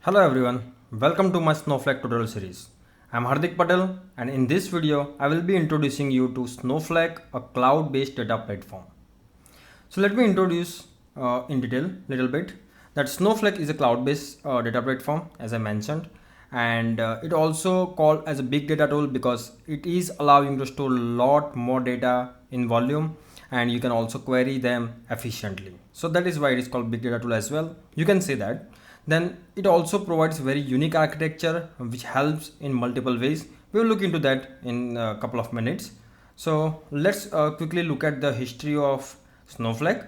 Hello everyone, welcome to my Snowflake tutorial series. I'm Hardik Patel and in this video I will be introducing you to Snowflake, a cloud-based data platform. So let me introduce in detail little bit that Snowflake is a cloud-based data platform as I mentioned, and it also called as a big data tool because it is allowing to store a lot more data in volume and you can also query them efficiently. So that is why it is called big data tool as well. You can say that. Then it also provides very unique architecture which helps in multiple ways. We will look into that in a couple of minutes. So let's quickly look at the history of Snowflake.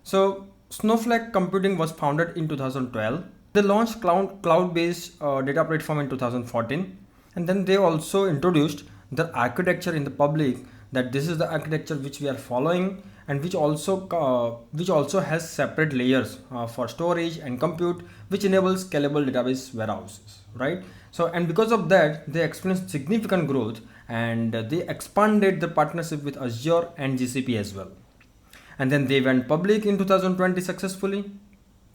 So Snowflake Computing was founded in 2012. They launched cloud-based data platform in 2014, and then they also introduced the architecture in the public that this is the architecture which we are following and which also has separate layers for storage and compute, which enables scalable database warehouses, right? So and because of that they experienced significant growth and they expanded the partnership with Azure and GCP as well. And then they went public in 2020 successfully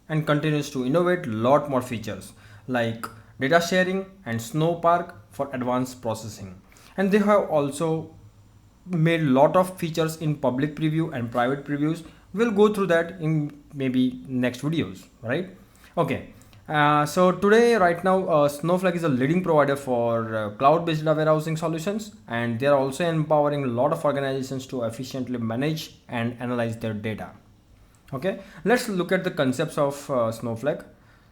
and continues to innovate lot more features like data sharing and Snowpark for advanced processing. And they have also made lot of features in public preview and private previews. We'll go through that in maybe next videos, right? Okay. So today, right now, Snowflake is a leading provider for cloud-based data warehousing solutions, and they are also empowering a lot of organizations to efficiently manage and analyze their data. Okay, let's look at the concepts of Snowflake.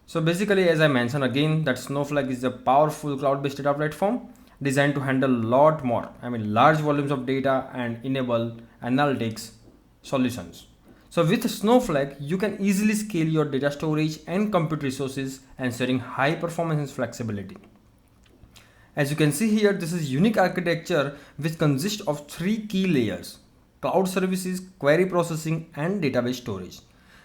So basically, as I mentioned again, that Snowflake is a powerful cloud-based data platform designed to handle a lot more, large volumes of data and enable analytics solutions. So with Snowflake, you can easily scale your data storage and compute resources, ensuring high performance and flexibility. As you can see here, this is unique architecture which consists of three key layers: cloud services, query processing, and database storage.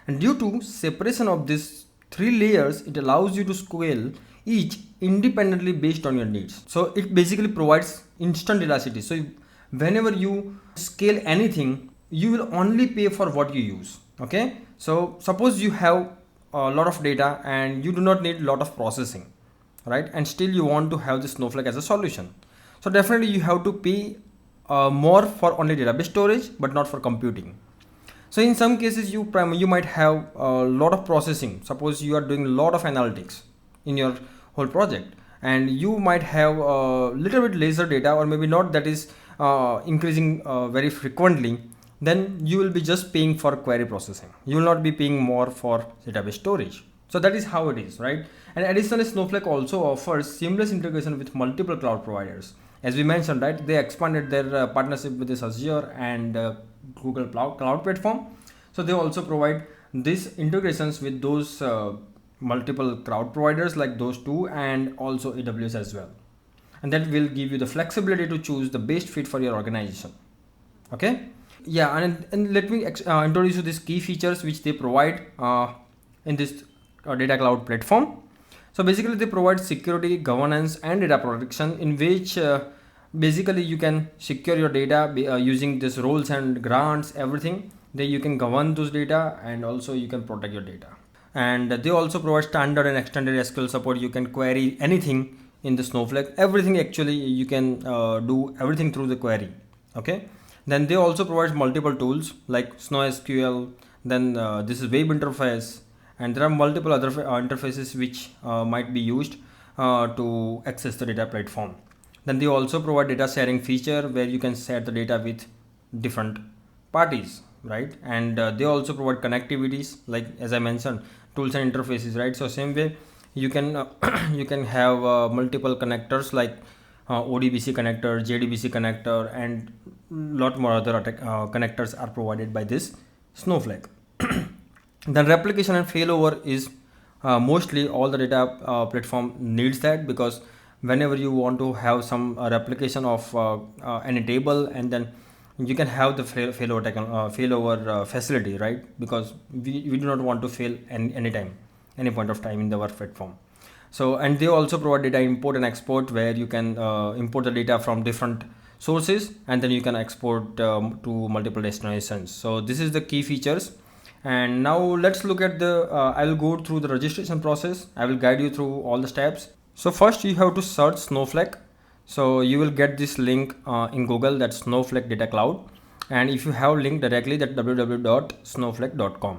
And due to separation of these three layers, it allows you to scale each independently based on your needs. So it basically provides instant elasticity. So whenever you scale anything, you will only pay for what you use. Okay, so suppose you have a lot of data and you do not need a lot of processing, right? And still you want to have the Snowflake as a solution. So definitely you have to pay more for only database storage but not for computing. So in some cases you might have a lot of processing. Suppose you are doing a lot of analytics in your whole project and you might have a little bit lesser data, or maybe not, that is increasing very frequently. Then you will be just paying for query processing. You will not be paying more for database storage. So that is how it is, right? And additionally, Snowflake also offers seamless integration with multiple cloud providers. As we mentioned, right, they expanded their partnership with this Azure and Google Cloud Platform. So they also provide these integrations with those multiple cloud providers like those two, and also AWS as well. And that will give you the flexibility to choose the best fit for your organization. Okay. Yeah, and let me introduce you these key features which they provide in this data cloud platform. So basically they provide security, governance, and data protection, in which basically you can secure your data using this roles and grants, everything. Then you can govern those data and also you can protect your data. And they also provide standard and extended SQL support. You can query anything in the Snowflake. Everything actually you can do everything through the query. Okay. Then they also provide multiple tools like SnowSQL. Then this is web interface, and there are multiple other interfaces which might be used to access the data platform. Then they also provide data sharing feature where you can share the data with different parties, right? And they also provide connectivities, like as I mentioned, tools and interfaces, right? So same way you can you can have multiple connectors like ODBC connector, JDBC connector, and lot more other connectors are provided by this Snowflake. Then replication and failover is mostly all the data platform needs that, because whenever you want to have some replication of any table, and then you can have the failover facility, right? Because we do not want to fail any point of time in the work platform. So, and they also provide data import and export, where you can import the data from different sources and then you can export to multiple destinations. So this is the key features. And now let's look at the I will go through the registration process. I will guide you through all the steps. So first you have to search Snowflake. So you will get this link in Google, that's Snowflake Data Cloud, and if you have link directly, that www.snowflake.com.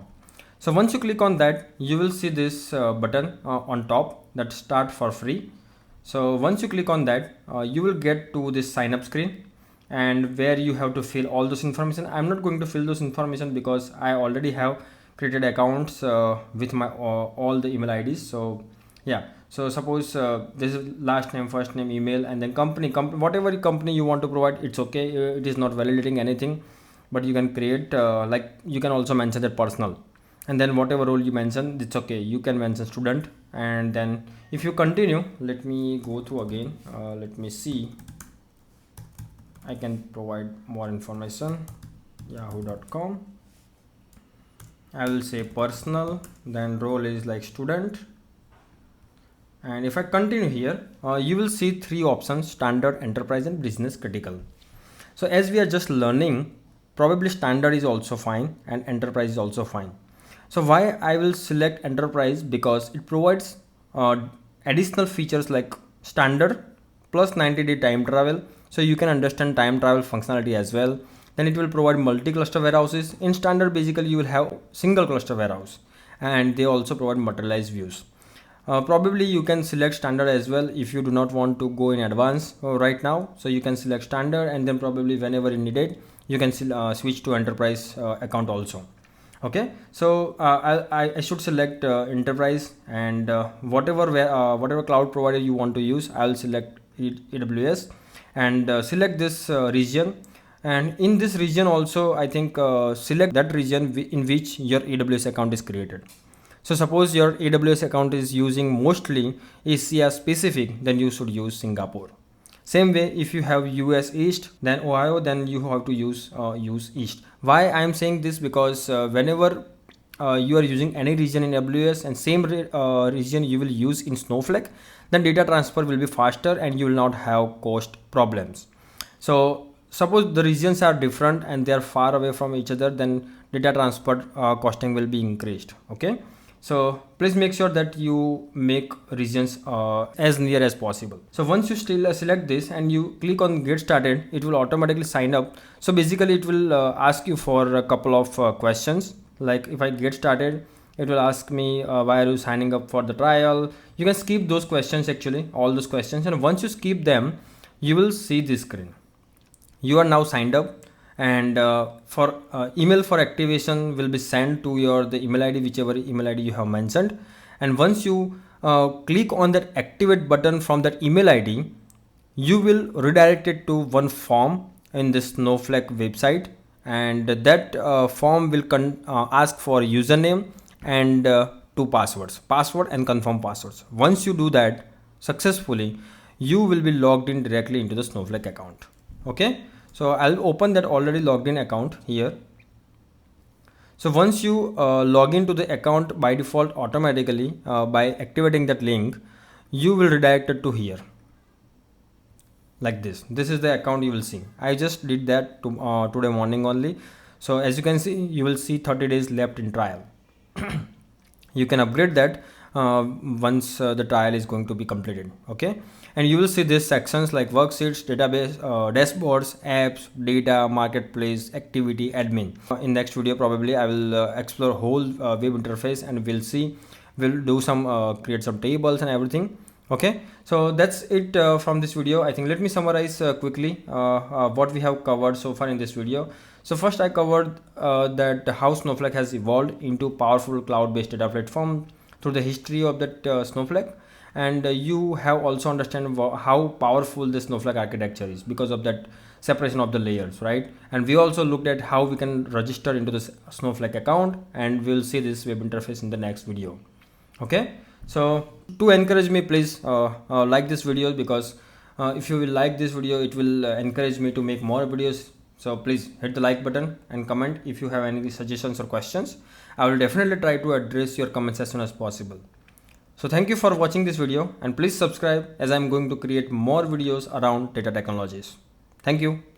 So once you click on that, you will see this button on top, that start for free. So once you click on that, you will get to this sign up screen, and where you have to fill all those information. I'm not going to fill those information because I already have created accounts with my all the email IDs. So yeah, so suppose this is last name, first name, email, and then company, whatever company you want to provide, it's okay. It is not validating anything, but you can create like you can also mention that personal, and then whatever role you mention, it's okay. You can mention student, and then if you continue, let me go through again. Let me see. I can provide more information. Yahoo.com. I will say personal, then role is like student. And if I continue here, you will see three options: standard, enterprise, and business critical. So as we are just learning, probably standard is also fine and enterprise is also fine. So why I will select enterprise? Because it provides additional features like standard plus 90-day time travel. So you can understand time travel functionality as well. Then it will provide multi-cluster warehouses. In standard, basically you will have single cluster warehouse, and they also provide materialized views. Probably you can select standard as well if you do not want to go in advance right now. So you can select standard, and then probably whenever you need it, you can switch to enterprise account also. Okay, so I should select enterprise, and whatever cloud provider you want to use, I will select AWS, and select this region. And in this region also, I think select that region in which your AWS account is created. So suppose your AWS account is using mostly Asia specific, then you should use Singapore. Same way, if you have US East, then Ohio, then you have to use East. Why I am saying this? Because whenever you are using any region in AWS and same region you will use in Snowflake, then data transfer will be faster and you will not have cost problems. So suppose the regions are different and they are far away from each other, then data transfer costing will be increased. Okay. So please make sure that you make regions as near as possible. So once you still select this and you click on get started, it will automatically sign up. So basically it will ask you for a couple of questions. Like if I get started, it will ask me why are you signing up for the trial. You can skip those questions, actually all those questions, and once you skip them, you will see this screen. You are now signed up, and for email for activation will be sent to the email ID, whichever email ID you have mentioned. And once you click on that activate button from that email ID, you will redirect it to one form in the Snowflake website, and that form will ask for username and two passwords, password and confirm passwords. Once you do that successfully, you will be logged in directly into the Snowflake account. Okay, so I'll open that already logged in account here. So once you log into the account by default automatically by activating that link, you will redirect it to here like this. This is the account you will see. I just did that today morning only. So as you can see, you will see 30 days left in trial. You can upgrade that once the trial is going to be completed. Okay, and you will see these sections like worksheets, database, dashboards, apps, data, marketplace, activity, admin. In next video probably I will explore whole web interface, and we'll do some create some tables and everything. Okay, so that's it from this video. I think let me summarize quickly what we have covered so far in this video. So first I covered that how Snowflake has evolved into powerful cloud-based data platform through the history of that Snowflake, and you have also understand how powerful the Snowflake architecture is because of that separation of the layers, right? And we also looked at how we can register into this Snowflake account, and we'll see this web interface in the next video. Okay, so to encourage me, please like this video, because if you will like this video, it will encourage me to make more videos. So please hit the like button and comment if you have any suggestions or questions. I will definitely try to address your comments as soon as possible. So thank you for watching this video, and please subscribe as I am going to create more videos around data technologies. Thank you.